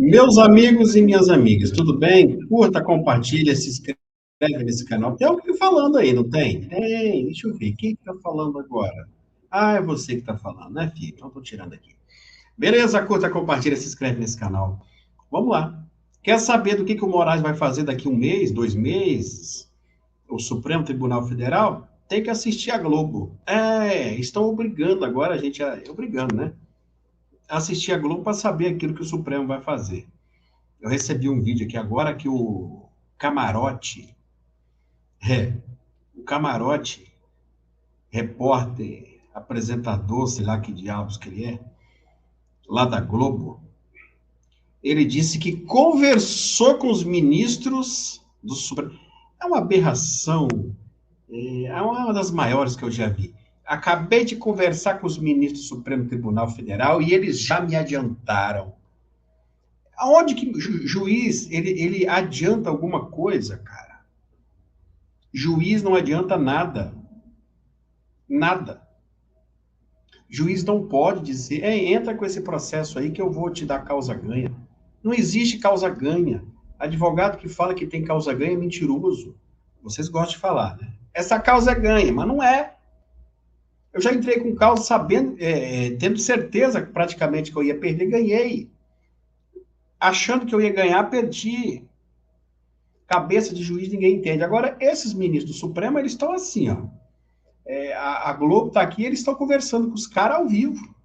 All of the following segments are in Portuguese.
Meus amigos e minhas amigas, tudo bem? Curta, compartilha, se inscreve nesse canal. Tem alguém falando aí, não tem? Tem, deixa eu ver. Quem está falando agora? Ah, é você que está falando, né, filho? Então estou tirando aqui. Beleza, curta, compartilha, se inscreve nesse canal. Vamos lá. Quer saber do que o Moraes vai fazer daqui um mês, 2 meses? O Supremo Tribunal Federal? Tem que assistir a Globo. Estão obrigando agora a gente, obrigando, né? Assistir a Globo para saber aquilo que o Supremo vai fazer. Eu recebi um vídeo aqui agora que Camarote, é, o Camarote, repórter, apresentador, sei lá que diabos que ele é, lá da Globo, ele disse que conversou com os ministros do Supremo. É uma aberração, é uma das maiores que eu já vi. Acabei de conversar com os ministros do Supremo Tribunal Federal e eles já me adiantaram. Aonde que juiz, ele adianta alguma coisa, cara? Juiz não adianta nada. Nada. Juiz não pode dizer, entra com esse processo aí que eu vou te dar causa-ganha. Não existe causa-ganha. Advogado que fala que tem causa-ganha é mentiroso. Vocês gostam de falar, né? Essa causa é ganha, mas não é. Eu já entrei com causa sabendo, tendo certeza praticamente que eu ia perder, ganhei. Achando que eu ia ganhar, perdi. Cabeça de juiz ninguém entende. Agora, esses ministros do Supremo, eles estão assim, ó. A Globo está aqui, eles estão conversando com os caras ao vivo.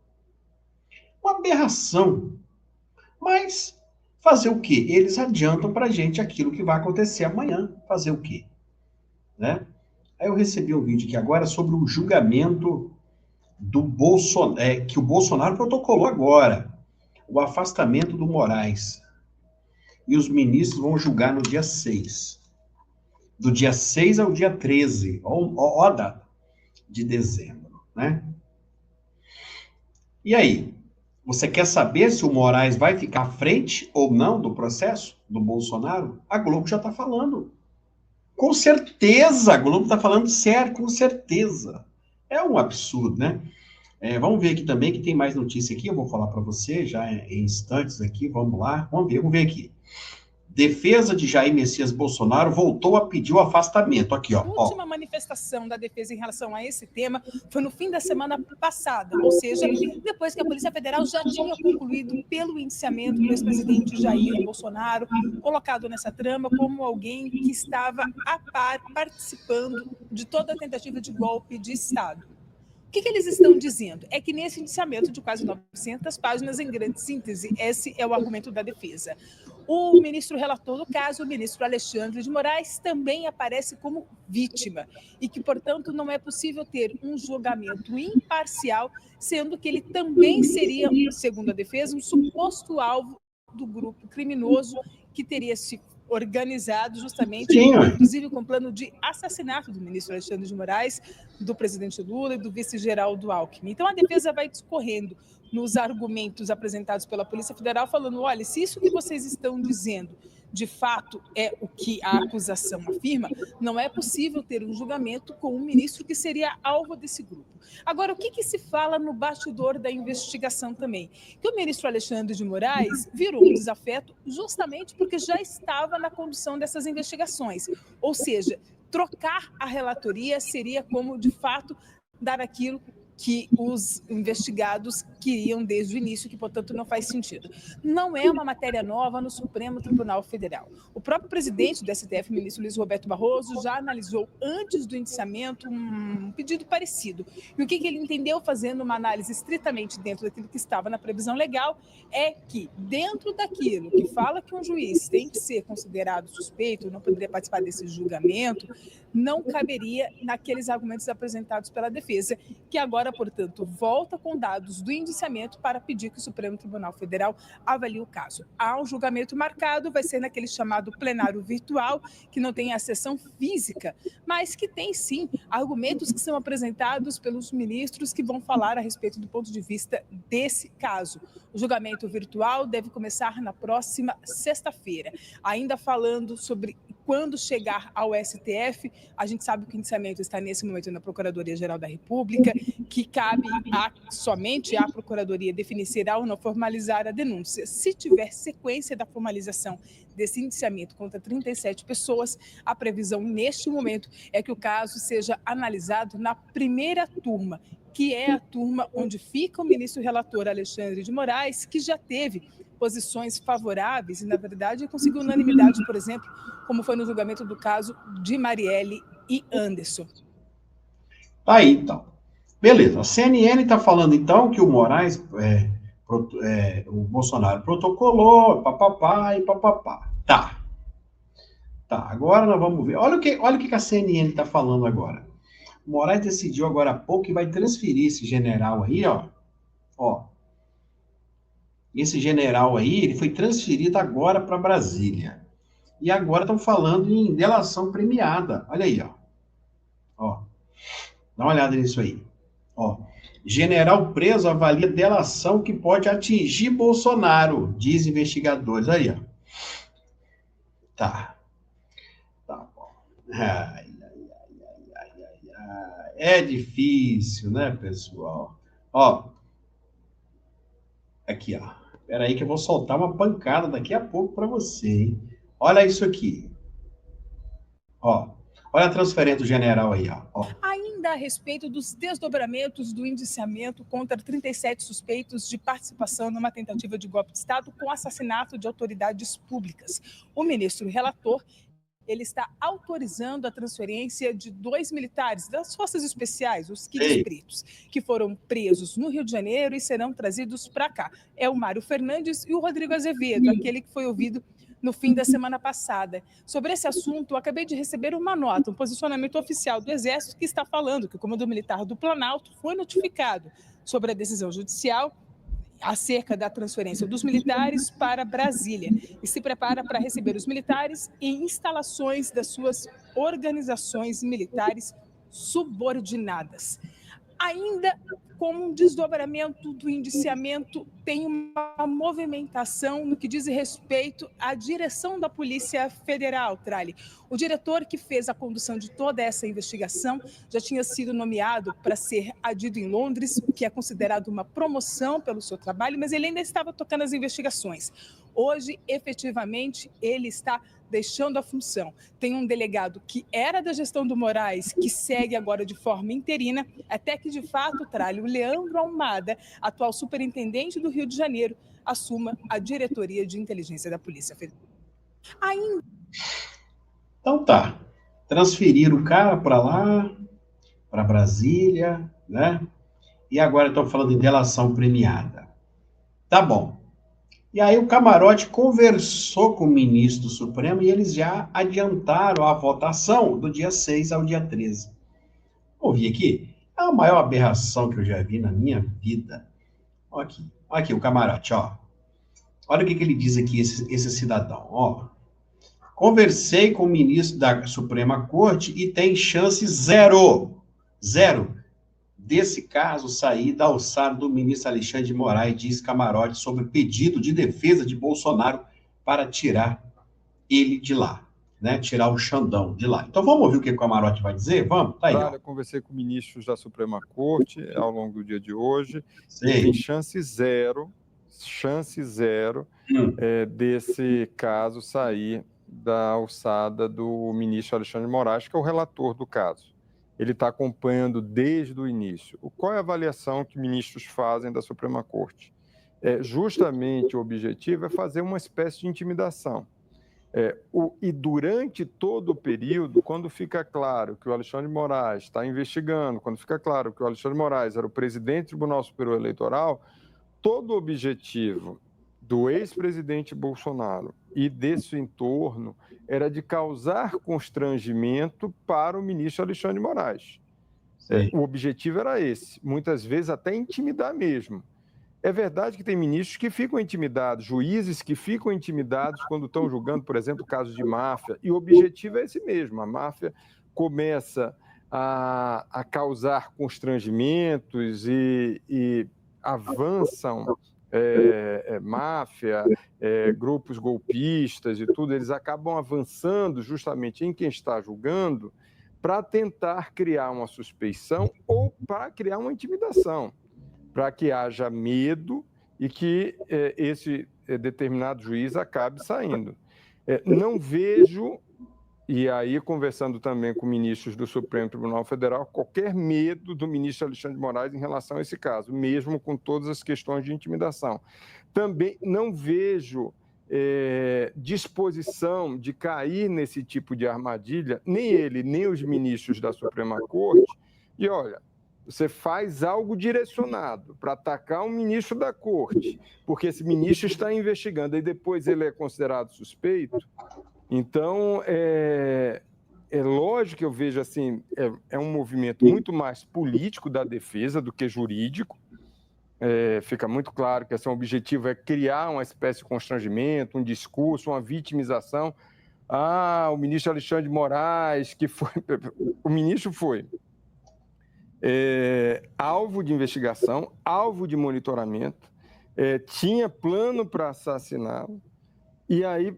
Uma aberração. Mas fazer o quê? Eles adiantam para a gente aquilo que vai acontecer amanhã. Fazer o quê? Né? Aí eu recebi um vídeo aqui agora sobre o julgamento do Bolsonaro, que o Bolsonaro protocolou agora. O afastamento do Moraes. E os ministros vão julgar no dia 6. Do dia 6 ao dia 13. Ó a data. De dezembro, né? E aí? Você quer saber se o Moraes vai ficar à frente ou não do processo do Bolsonaro? A Globo já está falando. Com certeza, a Globo está falando sério, com certeza. É um absurdo, né? Vamos ver aqui também que tem mais notícia aqui, eu vou falar para você já em instantes aqui, vamos lá, vamos ver aqui. Defesa de Jair Messias Bolsonaro voltou a pedir o afastamento. Aqui, ó. A última manifestação da defesa em relação a esse tema foi no fim da semana passada, ou seja, depois que a Polícia Federal já tinha concluído pelo indiciamento do ex-presidente Jair Bolsonaro, colocado nessa trama como alguém que estava a par participando de toda a tentativa de golpe de Estado. O que eles estão dizendo? É que nesse indiciamento de quase 900 páginas, em grande síntese, esse é o argumento da defesa. O ministro relator do caso, o ministro Alexandre de Moraes, também aparece como vítima e que, portanto, não é possível ter um julgamento imparcial, sendo que ele também seria, segundo a defesa, um suposto alvo do grupo criminoso que teria se organizado justamente, inclusive com plano de assassinato do ministro Alexandre de Moraes, do presidente Lula e do vice-geraldo Alckmin. Então, a defesa vai discorrendo nos argumentos apresentados pela Polícia Federal, falando, olha, se isso que vocês estão dizendo de fato é o que a acusação afirma, não é possível ter um julgamento com um ministro que seria alvo desse grupo. Agora, o que se fala no bastidor da investigação também? Que o ministro Alexandre de Moraes virou um desafeto justamente porque já estava na condução dessas investigações. Ou seja, trocar a relatoria seria como, de fato, dar aquilo que os investigados queriam desde o início, que, portanto, não faz sentido. Não é uma matéria nova no Supremo Tribunal Federal. O próprio presidente do STF, ministro Luiz Roberto Barroso, já analisou antes do indiciamento um pedido parecido. E o que ele entendeu, fazendo uma análise estritamente dentro daquilo que estava na previsão legal, é que, dentro daquilo que fala que um juiz tem que ser considerado suspeito, não poderia participar desse julgamento, não caberia naqueles argumentos apresentados pela defesa, que agora, portanto, volta com dados do indiciamento para pedir que o Supremo Tribunal Federal avalie o caso. Há um julgamento marcado, vai ser naquele chamado plenário virtual, que não tem a sessão física, mas que tem, sim, argumentos que são apresentados pelos ministros que vão falar a respeito do ponto de vista desse caso. O julgamento virtual deve começar na próxima sexta-feira. Ainda falando sobre quando chegar ao STF, a gente sabe que o indiciamento está nesse momento na Procuradoria-Geral da República, que cabe somente à Procuradoria definir se irá ou não formalizar a denúncia. Se tiver sequência da formalização desse indiciamento contra 37 pessoas, a previsão neste momento é que o caso seja analisado na primeira turma, que é a turma onde fica o ministro relator Alexandre de Moraes, que já teve posições favoráveis e, na verdade, conseguiu unanimidade, por exemplo, como foi no julgamento do caso de Marielle e Anderson. Tá aí, então. Beleza. A CNN está falando, então, que o Moraes, o Bolsonaro protocolou, papapá e papapá. Tá. Agora nós vamos ver. Olha o que a CNN está falando agora. O Moraes decidiu agora há pouco que vai transferir esse general aí, ó. Esse general aí, ele foi transferido agora para Brasília. E agora estão falando em delação premiada. Olha aí, ó. Dá uma olhada nisso aí. Ó. General preso avalia delação que pode atingir Bolsonaro, diz investigadores. Aí, ó. Tá bom. É difícil, né, pessoal? Ó. Aqui, ó. Espera aí que eu vou soltar uma pancada daqui a pouco para você, hein? Olha isso aqui. Ó. Olha a transferência do general aí, ó. Ainda a respeito dos desdobramentos do indiciamento contra 37 suspeitos de participação numa tentativa de golpe de Estado com assassinato de autoridades públicas. O ministro relator, ele está autorizando a transferência de 2 militares das Forças Especiais, os Quilos Pretos, que foram presos no Rio de Janeiro e serão trazidos para cá. É o Mário Fernandes e o Rodrigo Azevedo, aquele que foi ouvido no fim da semana passada. Sobre esse assunto, eu acabei de receber uma nota, um posicionamento oficial do Exército que está falando que o Comando Militar do Planalto foi notificado sobre a decisão judicial acerca da transferência dos militares para Brasília e se prepara para receber os militares em instalações das suas organizações militares subordinadas. Ainda com um desdobramento do indiciamento, tem uma movimentação no que diz respeito à direção da Polícia Federal, Trali. O diretor que fez a condução de toda essa investigação já tinha sido nomeado para ser adido em Londres, que é considerado uma promoção pelo seu trabalho, mas ele ainda estava tocando as investigações. Hoje, efetivamente, ele está deixando a função. Tem um delegado que era da gestão do Moraes, que segue agora de forma interina, até que, de fato, Tralho, o Leandro Almada, atual superintendente do Rio de Janeiro, assuma a diretoria de inteligência da Polícia Federal. Então tá. Transferiram o cara para lá, para Brasília, né? E agora estão falando em delação premiada. Tá bom. E aí o Camarote conversou com o ministro do Supremo e eles já adiantaram a votação do dia 6 ao dia 13. Ouvi aqui? É a maior aberração que eu já vi na minha vida. Olha aqui o Camarote, ó. Olha o que ele diz aqui, esse cidadão, ó. Conversei com o ministro da Suprema Corte e tem chance zero desse caso sair da alçada do ministro Alexandre de Moraes, diz Camarote, sobre pedido de defesa de Bolsonaro para tirar ele de lá, né? Tirar o Xandão de lá. Então vamos ouvir o que o Camarote vai dizer? Vamos? Tá aí, ó. Eu conversei com ministros da Suprema Corte ao longo do dia de hoje. Sim. E tem chance zero desse caso sair da alçada do ministro Alexandre de Moraes, que é o relator do caso. Ele está acompanhando desde o início. Qual é a avaliação que ministros fazem da Suprema Corte? Justamente o objetivo é fazer uma espécie de intimidação. E durante todo o período, quando fica claro que o Alexandre de Moraes está investigando, quando fica claro que o Alexandre de Moraes era o presidente do Tribunal Superior Eleitoral, todo o objetivo do ex-presidente Bolsonaro e desse entorno era de causar constrangimento para o ministro Alexandre de Moraes. O objetivo era esse, muitas vezes até intimidar mesmo. É verdade que tem ministros que ficam intimidados, juízes que ficam intimidados quando estão julgando, por exemplo, casos de máfia, e o objetivo é esse mesmo, a máfia começa a causar constrangimentos e avançam máfia, grupos golpistas e tudo, eles acabam avançando justamente em quem está julgando para tentar criar uma suspeição ou para criar uma intimidação, para que haja medo e que esse determinado juiz acabe saindo. Não vejo, e aí conversando também com ministros do Supremo Tribunal Federal, qualquer medo do ministro Alexandre de Moraes em relação a esse caso, mesmo com todas as questões de intimidação. Também não vejo disposição de cair nesse tipo de armadilha, nem ele, nem os ministros da Suprema Corte, e olha, você faz algo direcionado para atacar um ministro da Corte, porque esse ministro está investigando e depois ele é considerado suspeito. Então, é lógico que eu vejo assim, é um movimento muito mais político da defesa do que jurídico. Fica muito claro que esse objetivo é criar uma espécie de constrangimento, um discurso, uma vitimização. O ministro Alexandre de Moraes, que foi... O ministro foi alvo de investigação, alvo de monitoramento, tinha plano para assassiná-lo, e aí,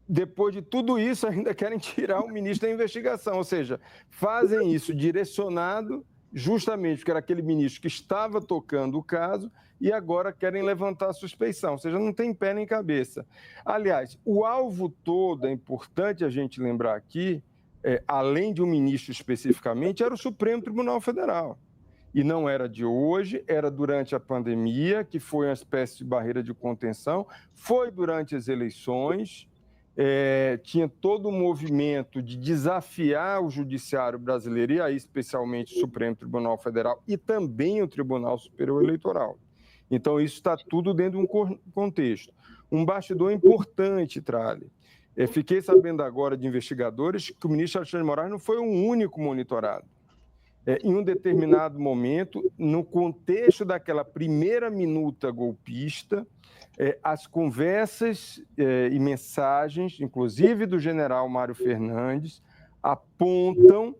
depois de tudo isso, ainda querem tirar o ministro da investigação, ou seja, fazem isso direcionado justamente porque era aquele ministro que estava tocando o caso e agora querem levantar a suspeição, ou seja, não tem pé nem cabeça. Aliás, o alvo todo, é importante a gente lembrar aqui, além de um ministro especificamente, era o Supremo Tribunal Federal. E não era de hoje, era durante a pandemia, que foi uma espécie de barreira de contenção, foi durante as eleições, tinha todo um movimento de desafiar o judiciário brasileiro, e aí especialmente o Supremo Tribunal Federal e também o Tribunal Superior Eleitoral. Então, isso está tudo dentro de um contexto. Um bastidor importante, Trali. Fiquei sabendo agora de investigadores que o ministro Alexandre de Moraes não foi o único monitorado. Em um determinado momento, no contexto daquela primeira minuta golpista, as conversas e mensagens, inclusive do general Mário Fernandes, apontam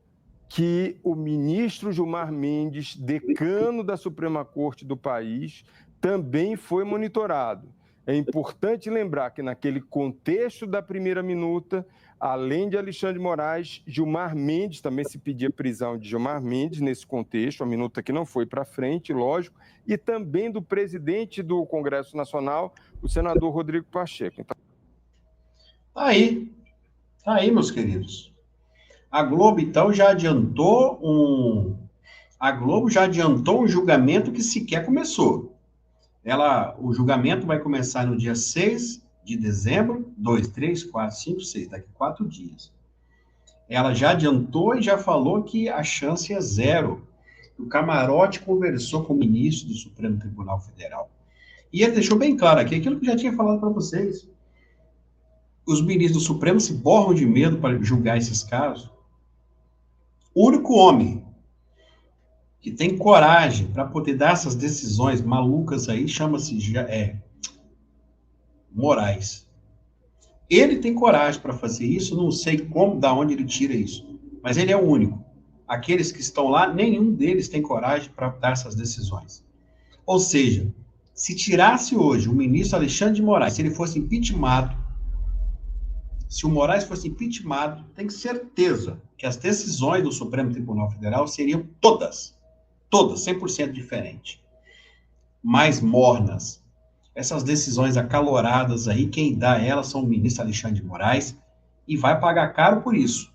que o ministro Gilmar Mendes, decano da Suprema Corte do país, também foi monitorado. É importante lembrar que naquele contexto da primeira minuta, além de Alexandre de Moraes, Gilmar Mendes, também se pedia prisão de Gilmar Mendes nesse contexto, a minuta que não foi para frente, lógico, e também do presidente do Congresso Nacional, o senador Rodrigo Pacheco. Então... Tá aí, meus queridos. A Globo, então, já adiantou um julgamento que sequer começou. O julgamento vai começar no dia 6 de dezembro, 2, 3, 4, 5, 6, daqui a 4 dias. Ela já adiantou e já falou que a chance é zero. O Camarote conversou com o ministro do Supremo Tribunal Federal. E ele deixou bem claro aqui aquilo que eu já tinha falado para vocês. Os ministros do Supremo se borram de medo para julgar esses casos. O único homem que tem coragem para poder dar essas decisões malucas aí chama-se Moraes. Ele tem coragem para fazer isso, não sei como, da onde ele tira isso, mas ele é o único. Aqueles que estão lá, nenhum deles tem coragem para dar essas decisões. Ou seja, se tirasse hoje o ministro Alexandre de Moraes, se ele fosse impeachmentado, se o Moraes fosse impeachmentado, tem certeza que as decisões do Supremo Tribunal Federal seriam todas, 100% diferentes, mais mornas. Essas decisões acaloradas aí, quem dá elas são o ministro Alexandre de Moraes, e vai pagar caro por isso.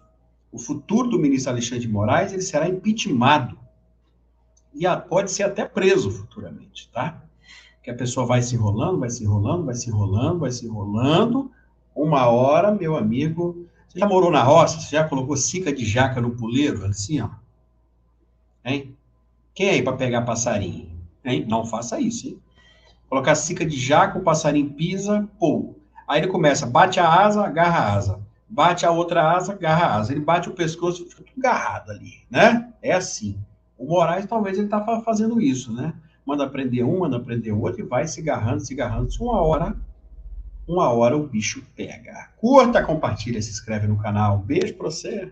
O futuro do ministro Alexandre de Moraes, ele será impeachmentado, e pode ser até preso futuramente, tá? Que a pessoa vai se enrolando, uma hora, meu amigo, você já morou na roça? Você já colocou cica de jaca no puleiro, assim, ó? Hein? Quem é aí para pegar passarinho? Hein? Não faça isso, hein? Colocar cica de jaca, o passarinho pisa, pô. Aí ele começa, bate a asa, agarra a asa. Bate a outra asa, agarra a asa. Ele bate o pescoço, fica tudo agarrado ali, né? É assim. O Moraes, talvez, ele tá fazendo isso, né? Manda prender um, manda prender o outro, e vai se agarrando. Uma hora o bicho pega. Curta, compartilha, se inscreve no canal. Beijo pra você.